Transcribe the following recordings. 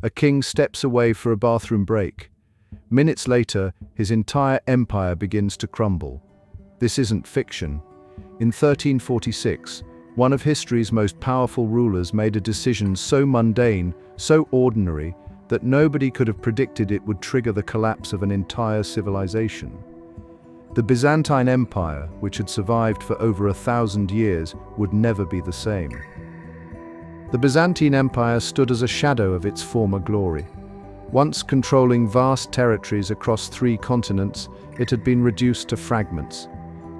A king steps away for a bathroom break. Minutes later, his entire empire begins to crumble. This isn't fiction. In 1346, one of history's most powerful rulers made a decision so mundane, so ordinary, that nobody could have predicted it would trigger the collapse of an entire civilization. The Byzantine Empire, which had survived for over 1,000 years, would never be the same. The Byzantine Empire stood as a shadow of its former glory. Once controlling vast territories across 3 continents, it had been reduced to fragments.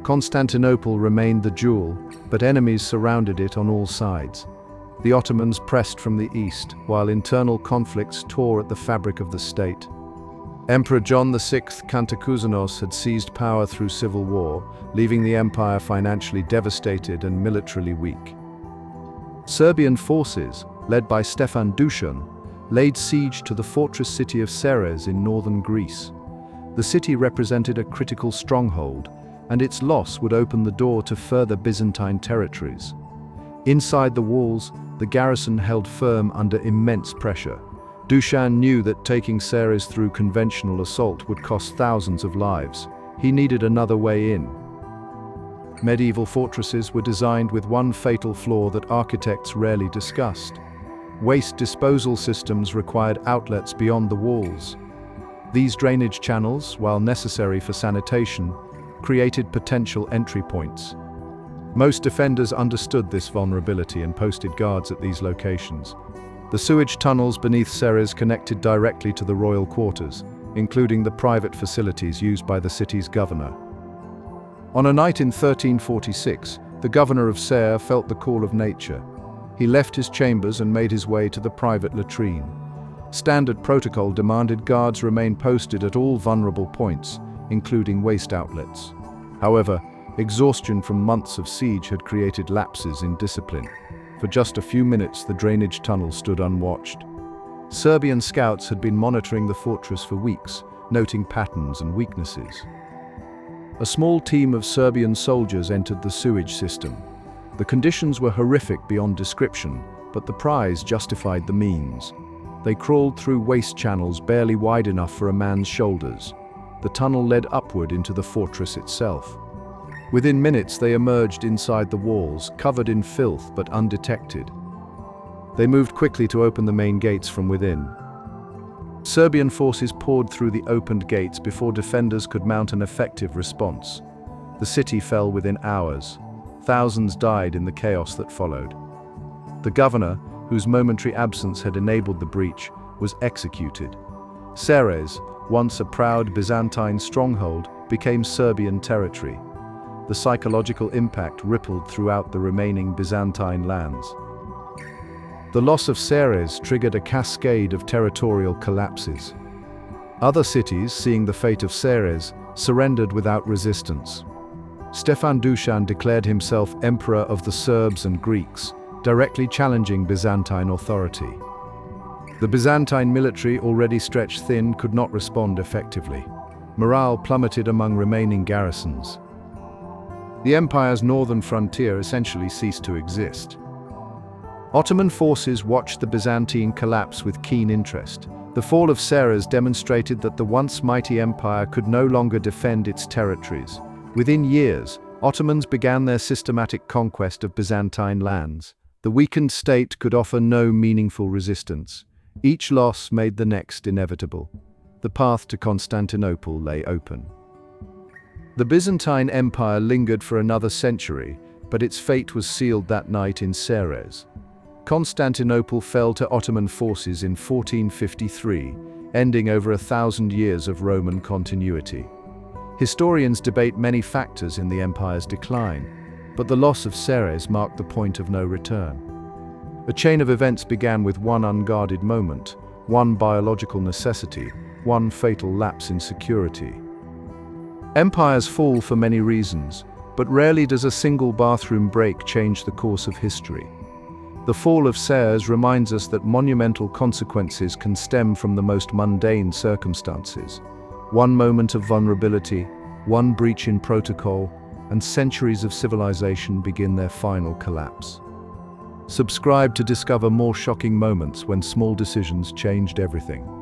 Constantinople remained the jewel, but enemies surrounded it on all sides. The Ottomans pressed from the east, while internal conflicts tore at the fabric of the state. Emperor John VI Cantacuzene had seized power through civil war, leaving the empire financially devastated and militarily weak. Serbian forces, led by Stefan Dušan, laid siege to the fortress city of Ceres in northern Greece. The city represented a critical stronghold, and its loss would open the door to further Byzantine territories. Inside the walls, the garrison held firm under immense pressure. Dušan knew that taking Ceres through conventional assault would cost thousands of lives. He needed another way in. Medieval fortresses were designed with one fatal flaw that architects rarely discussed. Waste disposal systems required outlets beyond the walls. These drainage channels, while necessary for sanitation, created potential entry points. Most defenders understood this vulnerability and posted guards at these locations. The sewage tunnels beneath Ceres connected directly to the royal quarters, including the private facilities used by the city's governor. On a night in 1346, the governor of Ceres felt the call of nature. He left his chambers and made his way to the private latrine. Standard protocol demanded guards remain posted at all vulnerable points, including waste outlets. However, exhaustion from months of siege had created lapses in discipline. For just a few minutes, the drainage tunnel stood unwatched. Serbian scouts had been monitoring the fortress for weeks, noting patterns and weaknesses. A small team of Serbian soldiers entered the sewage system. The conditions were horrific beyond description, but the prize justified the means. They crawled through waste channels barely wide enough for a man's shoulders. The tunnel led upward into the fortress itself. Within minutes, they emerged inside the walls, covered in filth but undetected. They moved quickly to open the main gates from within. Serbian forces poured through the opened gates before defenders could mount an effective response. The city fell within hours. Thousands died in the chaos that followed. The governor, whose momentary absence had enabled the breach, was executed. Ceres, once a proud Byzantine stronghold, became Serbian territory. The psychological impact rippled throughout the remaining Byzantine lands. The loss of Ceres triggered a cascade of territorial collapses. Other cities, seeing the fate of Ceres, surrendered without resistance. Stefan Dušan declared himself Emperor of the Serbs and Greeks, directly challenging Byzantine authority. The Byzantine military, already stretched thin, could not respond effectively. Morale plummeted among remaining garrisons. The empire's northern frontier essentially ceased to exist. Ottoman forces watched the Byzantine collapse with keen interest. The fall of Ceres demonstrated that the once mighty empire could no longer defend its territories. Within years, Ottomans began their systematic conquest of Byzantine lands. The weakened state could offer no meaningful resistance. Each loss made the next inevitable. The path to Constantinople lay open. The Byzantine Empire lingered for another century, but its fate was sealed that night in Ceres. Constantinople fell to Ottoman forces in 1453, ending over 1,000 years of Roman continuity. Historians debate many factors in the empire's decline, but the loss of Ceres marked the point of no return. A chain of events began with one unguarded moment, one biological necessity, one fatal lapse in security. Empires fall for many reasons, but rarely does a single bathroom break change the course of history. The fall of Ceres reminds us that monumental consequences can stem from the most mundane circumstances. One moment of vulnerability, one breach in protocol, and centuries of civilization begin their final collapse. Subscribe to discover more shocking moments when small decisions changed everything.